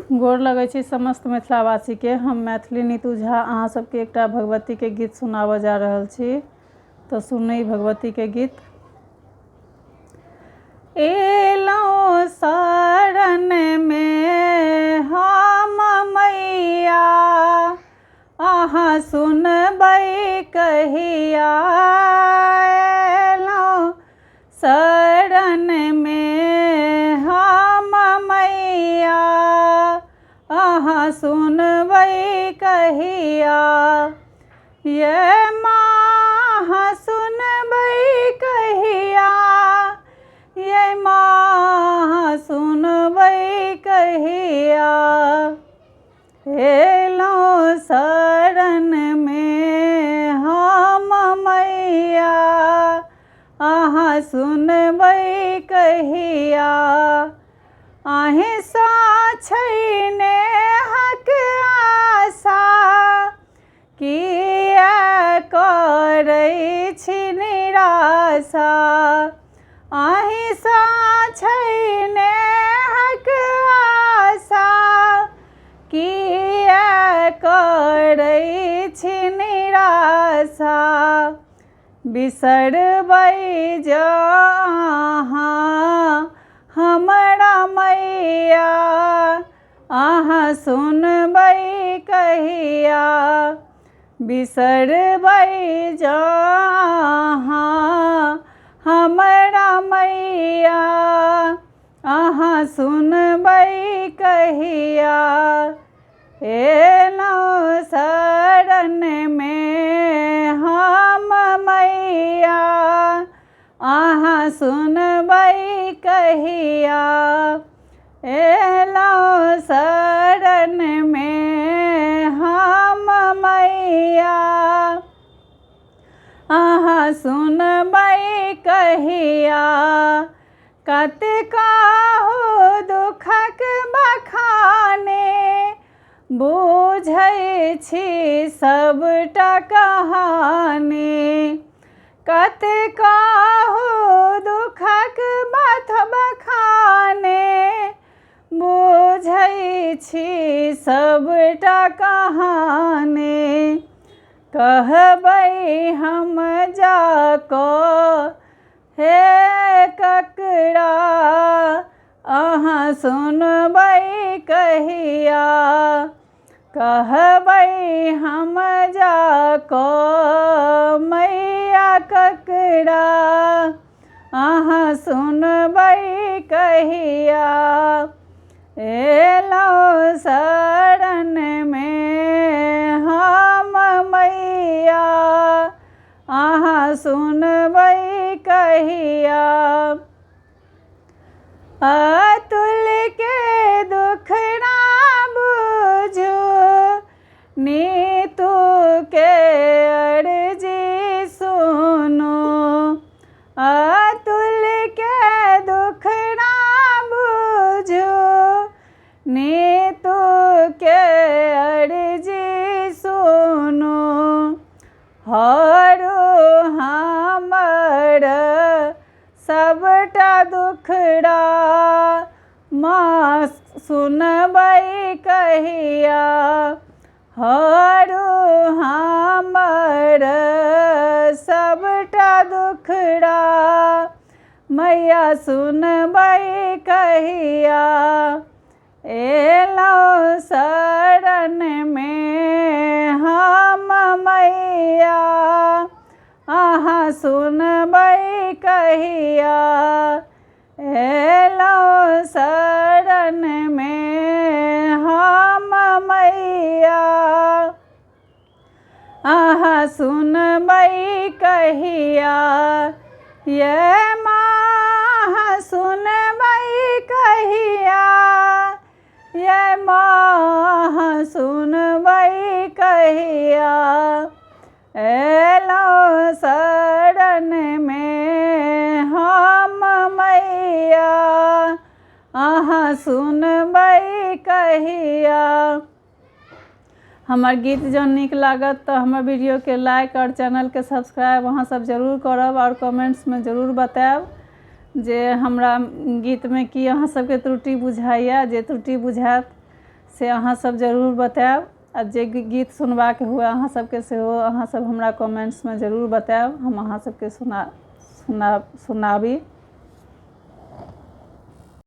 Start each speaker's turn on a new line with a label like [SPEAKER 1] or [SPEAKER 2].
[SPEAKER 1] गोर लगै छी समस्त मिथिलावासी के। हम मैथिली नीतू झा अहाँ सबके एकटा भगवती के गीत सुनाबऽ जा रहल छी, तो सुनी भगवती के गीत। एलौं शरण में हम मैया, अहाँ सुनबै कहिया। एलौं शरण में हम मैया, अहाँ सुनबै कहिया। ये माँ सुनबै कहिया, ये माँ सुनबै कहिया। एलौं शरण में हम मैया, अहाँ सुनबै कहिया। अहीं सा छै नेहक आशा, किया करै छी निराशा। अहीं सा छै नेहक आशा, किया करै छी निराशा। बिसरबै जँ अहाँ हमरा मैया, अहाँ सुनबै कहिया। बिसरबै जँ अहाँ हमरा मैया, अहाँ सुनबै कहिया। एलौं शरण में हम मैया, अहाँ सुनबै कहिया। एलौं शरण में हम मैया, अहाँ सुनबै कहिया। कतकाहु दुखक बखाने, बुझै छी सबटा कहानी। कतकाहु दुखक बखाने, बुझै छी सबटा कहानी। कहबै हम जाकऽ हे ककरा, अहाँ सुनबै कहिया। कहबै हम जाकऽ मैया ककरा, अहाँ सुनबै कहिया। एलौं शरण में हम मैया, अहाँ सुनबै कहिया। अतुल के दुख ना बुझू, नीतू के अर्जी सुनू। अतुल के दुख ना बुझू, नीतू के अर्जी सुनू। हरू हमर सबटा दुखड़ा, माँ सुनबै कहिया। हरू हमर सबटा दुखड़ा, मैया सुनबै कहिया। एलौं शरण में हम मैया, अहाँ सुनबै कहिया। एलौं शरण में हम मैया, अहाँ सुनबै कहिया। ये माँ सुनबै कहिया, ये माँ सुनबै कहिया। एलौं शरण में हम मैया, अहाँ सुनबै कहिया। हमर गीत जँ नीक लागत तो हमर वीडियो के लाइक और चैनल के सब्सक्राइब अहाँ सब जरूर करब और कमेंट्स में जरूर बताएब जे हमरा गीत में की अहाँ सबके त्रुटि बुझाइए। जे त्रुटि बुझाएत से अहाँ सब जरूर बताएब। आ जे गीत सुनबाक हुए अहाँ सबके सेहो अहाँ सब हमरा कमेंट्समे जरूर बताएब, हम अहाँ सबके सुनाबी।